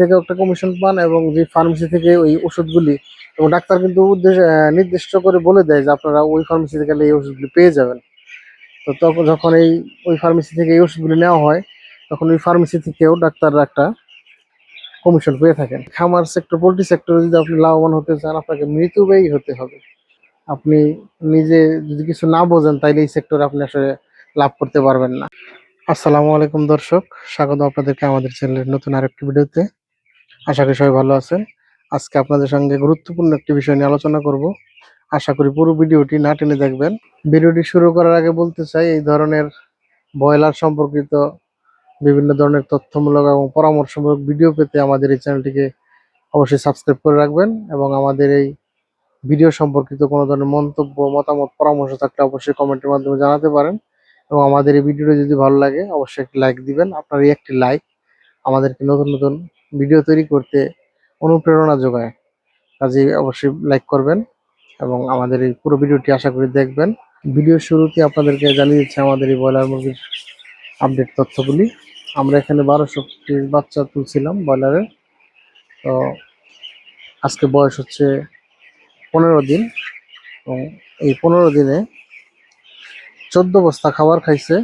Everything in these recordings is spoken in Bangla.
থেকে একটা কমিশন পান এবং যে ফার্মেসি থেকে ওই ওষুধগুলি এবং ডাক্তার কিন্তু নির্দিষ্ট করে বলে দেয় যে আপনারা ওই ফার্মেসি থেকে গেলে এই ওষুধগুলি পেয়ে যাবেন। তো তখন যখন ওই ফার্মেসি থেকে এই ওষুধগুলি নেওয়া হয় তখন ওই ফার্মেসি থেকেও ডাক্তাররা একটা কমিশন পেয়ে থাকেন। খামার সেক্টর, পোল্ট্রি সেক্টরে যদি আপনি লাভবান হতে চান আপনাকে মৃতব্যয়ী হতে হবে। আপনি নিজে যদি কিছু না বোঝেন তাইলে এই সেক্টরে আপনি আসলে লাভ করতে পারবেন না। আসসালামু আলাইকুম দর্শক, স্বাগত আপনাদেরকে আমাদের চ্যানেলের নতুন আরেকটি ভিডিওতে। আশা করি সবাই ভালো আছেন। আজকে আপনাদের সঙ্গে গুরুত্বপূর্ণ একটি বিষয় নিয়ে আলোচনা করব। আশা করি পুরো ভিডিওটি না টেনে দেখবেন। ভিডিওটি শুরু করার আগে বলতে চাই, এই ধরনের ব্রয়লার সম্পর্কিত বিভিন্ন ধরনের তথ্যমূলক এবং পরামর্শমূলক ভিডিও পেতে আমাদের এই চ্যানেলটিকে অবশ্যই সাবস্ক্রাইব করে রাখবেন এবং আমাদের এই ভিডিও সম্পর্কিত কোনো ধরনের মন্তব্য, মতামত, পরামর্শ থাকলে অবশ্যই কমেন্টের মাধ্যমে জানাতে পারেন। এবং আমাদের এই ভিডিওটি যদি ভালো লাগে অবশ্যই একটি লাইক দিবেন। আপনার এই একটি লাইক আমাদেরকে নতুন নতুন ভিডিও তৈরি করতে অনুপ্রেরণা যোগায়। কাজেই অবশ্যই লাইক করবেন এবং আমাদের এই পুরো ভিডিওটি আশা করি দেখবেন। ভিডিও শুরুতে আপনাদেরকে জানিয়ে দিচ্ছি আমাদের এই ব্রয়লার মুরগির আপডেট তথ্যগুলি। আমরা এখানে 1200 পিস বাচ্চা তুলছিলাম ব্রয়লারের। তো আজকে বয়স হচ্ছে 15 দিন এবং এই 15 দিনে 14 বস্তা খাবার খাইছে।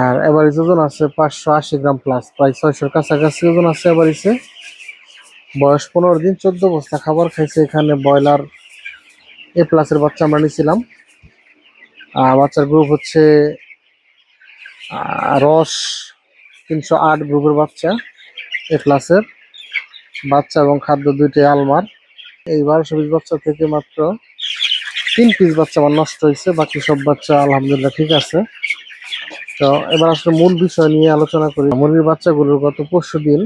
আর এভারেজ ওজন আছে 580 গ্রাম প্লাস, প্রায় 600-র কাছাকাছি ওজন আছে এভারেজে। বয়স 15 দিন, 14 বস্তা খাবার খাইছে। এখানে ব্রয়লার এ প্লাসের বাচ্চা আমরা নিয়েছিলাম। বাচ্চার গ্রুপ হচ্ছে রস 308 গ্রুপের বাচ্চা, এ প্লাসের বাচ্চা এবং খাদ্য দুইটাই আলমার। এই 1200 পিস বাচ্চা থেকে মাত্র 3 পিস বাচ্চা আমার নষ্ট হয়েছে, বাকি সব বাচ্চা আলহামদুলিল্লাহ ঠিক আছে। তো এবার আসলে মূল বিষয় নিয়ে আলোচনা করি। মুরগির বাচ্চাগুলোর গত পরশু দিন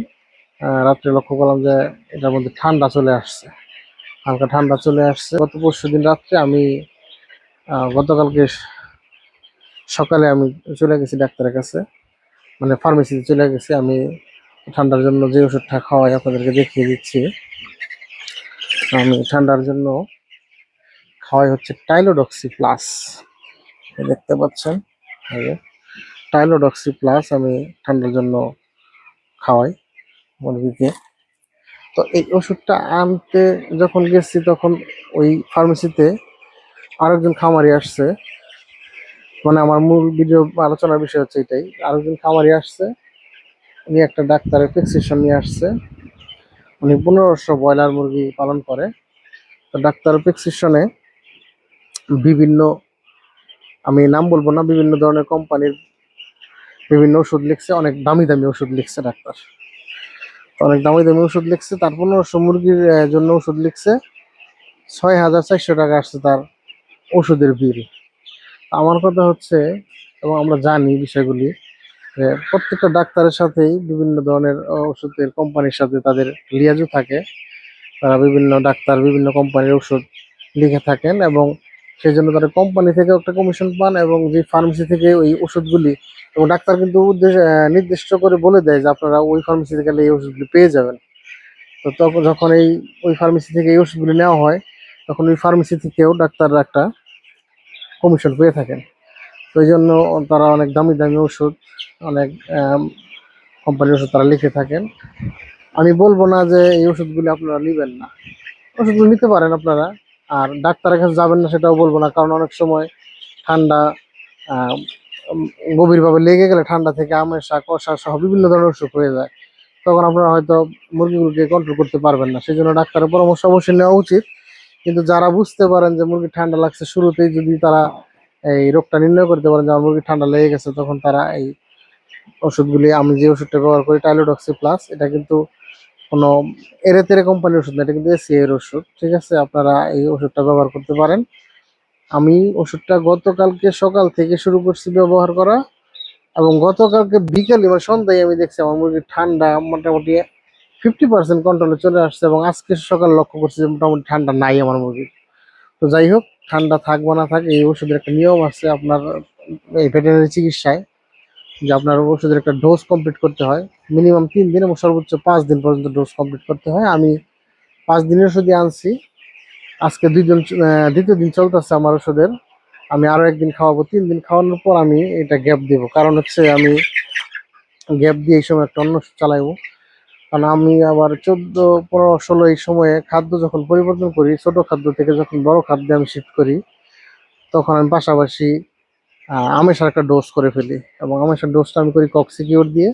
রাত্রে লক্ষ্য করলাম যে এটার মধ্যে ঠান্ডা চলে আসছে, হালকা ঠান্ডা চলে আসছে। গত পরশু দিন রাত্রে আমি গতকালকে সকালে আমি চলে গেছি ডাক্তারের কাছে, মানে ফার্মেসিতে চলে গেছি। আমি ঠান্ডার জন্য যে ওষুধটা খাওয়াই আপনাদেরকে দেখিয়ে দিচ্ছি। আমি ঠান্ডার জন্য খাওয়াই হচ্ছে টাইলোডক্সি প্লাস, দেখতে পাচ্ছেন টাইলোডক্সি প্লাস আমি ঠান্ডার জন্য খাওয়াই মুরগিকে। তো এই ওষুধটা আনতে যখন গেছি তখন ওই ফার্মেসিতে আরেকজন খামারি আসছে, মানে আমার মূল ভিডিও আলোচনার বিষয় হচ্ছে এটাই। আরেকজন খামারি আসছে, উনি একটা ডাক্তারের প্রেসক্রিপশন নিয়ে আসছে। উনি 1500 ব্রয়লার মুরগি পালন করে। তো ডাক্তারের প্রেসক্রিপশনে বিভিন্ন, আমি নাম বলবো না, বিভিন্ন ধরনের কোম্পানির বিভিন্ন ওষুধ লিখছে, অনেক দামি দামি ওষুধ লিখছে ডাক্তার, অনেক দামি দামি ওষুধ লিখছে। তার 1500 মুরগির জন্য ওষুধ লিখছে, 6400 টাকা আসছে তার ওষুধের বিল। আমার কথা হচ্ছে, এবং আমরা জানি বিষয়গুলি, প্রত্যেকটা ডাক্তারের সাথেই বিভিন্ন ধরনের ওষুধের কোম্পানির সাথে তাদের লিয়াজও থাকে। তারা বিভিন্ন ডাক্তার বিভিন্ন কোম্পানির ওষুধ লিখে থাকেন এবং সেই জন্য তারা কোম্পানি থেকে একটা কমিশন পান এবং যে ফার্মেসি থেকে ওই ওষুধগুলি, এবং ডাক্তার কিন্তু নির্দিষ্ট করে বলে দেয় যে আপনারা ওই ফার্মেসি থেকে গেলে এই ওষুধগুলি পেয়ে যাবেন। তো তখন যখন ওই ফার্মেসি থেকে এই ওষুধগুলি নেওয়া হয় তখন ওই ফার্মেসি থেকেও ডাক্তাররা একটা কমিশন পেয়ে থাকেন। তো এই জন্য তারা অনেক দামি দামি ওষুধ, অনেক কোম্পানির ওষুধ তারা লিখে থাকেন। আমি বলবো না যে এই ওষুধগুলি আপনারা নেবেন না, ওষুধগুলো নিতে পারেন আপনারা। আর ডাক্তারের কাছে যাবেন না সেটাও বলবো না, কারণ অনেক সময় ঠান্ডা গভীরভাবে লেগে গেলে ঠান্ডা থেকে আমাশা, কষা সহ বিভিন্ন ধরনের অসুখ হয়ে যায়। তখন আপনারা হয়তো মুরগিগুলোকে কন্ট্রোল করতে পারবেন না, সেই জন্য ডাক্তারের পরামর্শ অবশ্যই নেওয়া উচিত। কিন্তু যারা বুঝতে পারেন যে মুরগি ঠান্ডা লাগছে, শুরুতেই যদি তারা এই রোগটা নির্ণয় করতে পারেন যে আমার মুরগি ঠান্ডা লেগে গেছে, তখন তারা এই ওষুধগুলি, আমি যে ওষুধটা ব্যবহার করি টাইলোডক্সি প্লাস, এটা কিন্তু কোনো এরে তেরে কোম্পানির ওষুধ না, এটা কিন্তু এসিআই এর ওষুধ, ঠিক আছে? আপনারা এই ওষুধটা ব্যবহার করতে পারেন। আমি ওষুধটা গতকালকে সকাল থেকে শুরু করছি ব্যবহার করা এবং গতকালকে বিকেলে বা সন্ধ্যায় আমি দেখছি আমার মুরগির ঠান্ডা মোটামুটি 50% কন্ট্রোলে চলে আসছে এবং আজকে সকাল লক্ষ্য করছি যে মোটামুটি ঠান্ডা নাই আমার মুরগির। তো যাই হোক, ঠান্ডা থাক বা না থাক, এই ওষুধের একটা নিয়ম আছে আপনার এই ভেটেরিনারি চিকিৎসায়, যে আপনার ওষুধের একটা ডোজ কমপ্লিট করতে হয় মিনিমাম 3 দিন এবং সর্বোচ্চ 5 দিন পর্যন্ত ডোজ কমপ্লিট করতে হয়। আমি 5 দিনের ওষুধই আনছি, আজকে দ্বিতীয় দিন চলতেছে আমার ওষুধের। আমি আরো একদিন খাওয়াবো, 3 দিন খাওয়ানোর পর আমি এটা গ্যাপ দেবো, কারণ হচ্ছে আমি গ্যাপ দিয়ে এই সময় একটা অন্য ওষুধ চালাইবো। কারণ আমি আবার 14, 15, 16 এই সময়ে খাদ্য যখন পরিবর্তন করি, ছোট খাদ্য থেকে যখন বড় খাদ্যে আমি শিফট করি, তখন আমি পাশাপাশি আমেশার একটা ডোজ করে ফেলি, এবং আমেশার ডোজটা আমি করি কক্সিকিওর দিয়ে।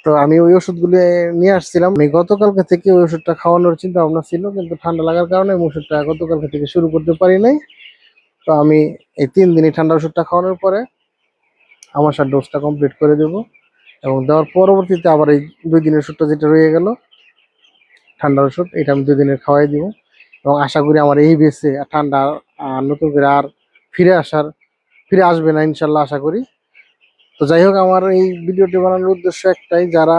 তো আমি ওই ওষুধগুলো নিয়ে আসছিলাম। আমি গতকালকে থেকে ওই ওষুধটা খাওয়ানোর চিন্তা ভাবনা ছিল, কিন্তু ঠান্ডা লাগার কারণে আমি ওষুধটা গতকালকে থেকে শুরু করতে পারি নাই। তো আমি এই 3 দিনই ঠান্ডা ওষুধটা খাওয়ানোর পরে আমাশার ডোজটা কমপ্লিট করে দেবো, এবং দেওয়ার পরবর্তীতে আবার এই 2 দিনের ওষুধটা যেটা রয়ে গেল ঠান্ডার ওষুধ, এটা আমি 2 দিনের খাওয়াই দিব। এবং আশা করি আমার এই বেসে ঠান্ডা নতুন করে আর ফিরে আসবে না ইনশাল্লাহ, আশা করি। তো যাই হোক, আমার এই ভিডিওটি বানানোর উদ্দেশ্য একটাই, যারা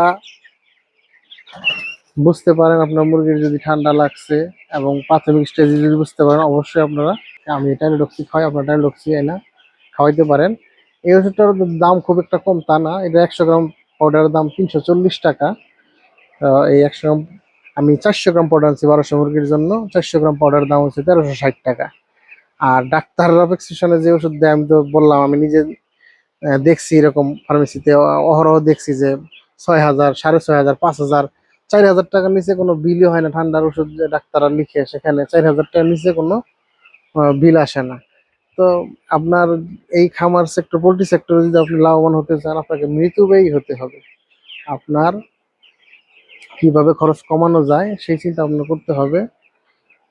বুঝতে পারেন আপনার মুরগির যদি ঠান্ডা লাগছে এবং প্রাথমিক স্টেজে যদি বুঝতে পারেন, অবশ্যই আপনারা, আমি টাইলোডক্সি খাওয়াই, আপনার টাইলোডক্সি না খাওয়াইতে পারেন। এই ওষুধটার দাম খুব একটা কম তা না, এটা 100 গ্রাম পাউডারের দাম 340 টাকা। এই 100 গ্রাম, আমি 400 গ্রাম পাউডার আনছি 1200 মুরগির জন্য, 400 গ্রাম পাউডারের দাম হচ্ছে 1360 টাকা। আর ডাক্তাররা প্রেসক্রিপশনে যে ওষুধ দেয়, আমি তো বললাম আমি নিজে দেখছি, এরকম ফার্মেসিতে অহরহ দেখছি যে 6,000, 6,500, 5,000, 4,000 টাকার নিচে কোনো বিলই হয় না। ঠান্ডার ওষুধ যে ডাক্তাররা লিখে সেখানে 4,000 টাকার নিচে কোনো বিল আসে না। তো আপনার এই খামার সেক্টর, পোল্ট্রি সেক্টরে যদি আপনি লাভবান হতে চান, আপনাকে মৃত্যুব্যয়ী হতে হবে। আপনার কিভাবে খরচ কমানো যায় সেই চিন্তা ভাবনা করতে হবে।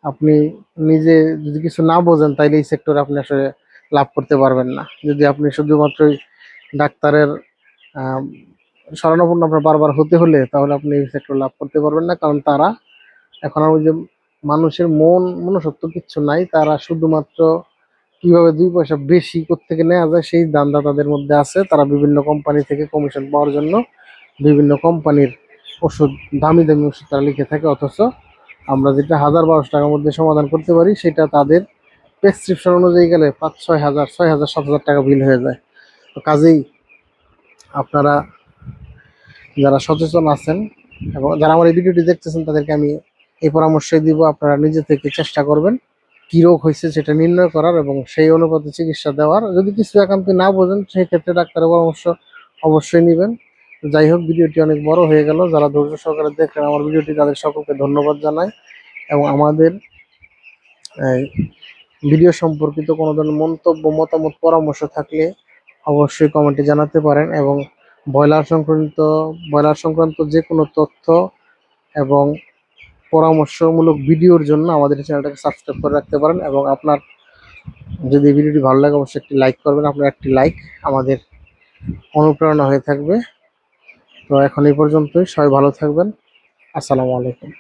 আপনি নিজে যদি কিছু না বোঝেন, তাইলে এই সেক্টরে আপনি আসলে লাভ করতে পারবেন না। যদি আপনি শুধুমাত্রই ডাক্তারের আহ, শরণাপন্ন আপনার বারবার হতে হলে, তাহলে আপনি এই সেক্টর লাভ করতে পারবেন না। কারণ তারা এখন আর ওই যে মানুষের মনুষ্যত্ব কিচ্ছু নাই, তারা শুধুমাত্র কিভাবে 2 পয়সা বেশি কোত্থেকে নেওয়া যায় সেই ধান্দা তাদের মধ্যে আছে। তারা বিভিন্ন কোম্পানি থেকে কমিশন পাওয়ার জন্য বিভিন্ন কোম্পানির ওষুধ, দামি দামি ওষুধ তারা লিখে থাকে, অথচ আমরা যেটা 1,000-1,200 টাকার মধ্যে সমাধান করতে পারি, সেটা তাদের প্রেসক্রিপশন অনুযায়ী গেলে 5-6 হাজার, 6,000, 7,000 টাকা বিল হয়ে যায়। তো কাজেই আপনারা যারা সচেতন আছেন এবং যারা আমার এই ভিডিওটি দেখতেছেন, তাদেরকে আমি এই পরামর্শই দিব, আপনারা নিজে থেকে চেষ্টা করবেন কি রোগ হয়েছে সেটা নির্ণয় করার এবং সেই অনুপাতে চিকিৎসা দেওয়ার। যদি কিছু একান্ত না বোঝেন, সেই ক্ষেত্রে ডাক্তারের পরামর্শ অবশ্যই নেবেন। যাই হোক, ভিডিওটি অনেক বড় হয়ে গেল। যারা ধৈর্য সহকারে দেখলেন আমার ভিডিওটি, তাদের সকলকে ধন্যবাদ জানাই। এবং আমাদের ভিডিও সম্পর্কিত কোনো ধরনের মন্তব্য, মতামত, পরামর্শ থাকলে অবশ্যই কমেন্টে জানাতে পারেন। এবং ব্রয়লার সংক্রান্ত যে কোনো তথ্য এবং পরামর্শমূলক ভিডিওর জন্য আমাদের চ্যানেলটাকে সাবস্ক্রাইব করে রাখতে পারেন। এবং আপনার যদি ভিডিওটি ভালো লাগে, অবশ্যই একটি লাইক করবেন। আপনার একটি লাইক আমাদের অনুপ্রেরণা হয়ে থাকবে। তো এখন এই পর্যন্তই, সবাই ভালো থাকবেন। আসসালামু আলাইকুম।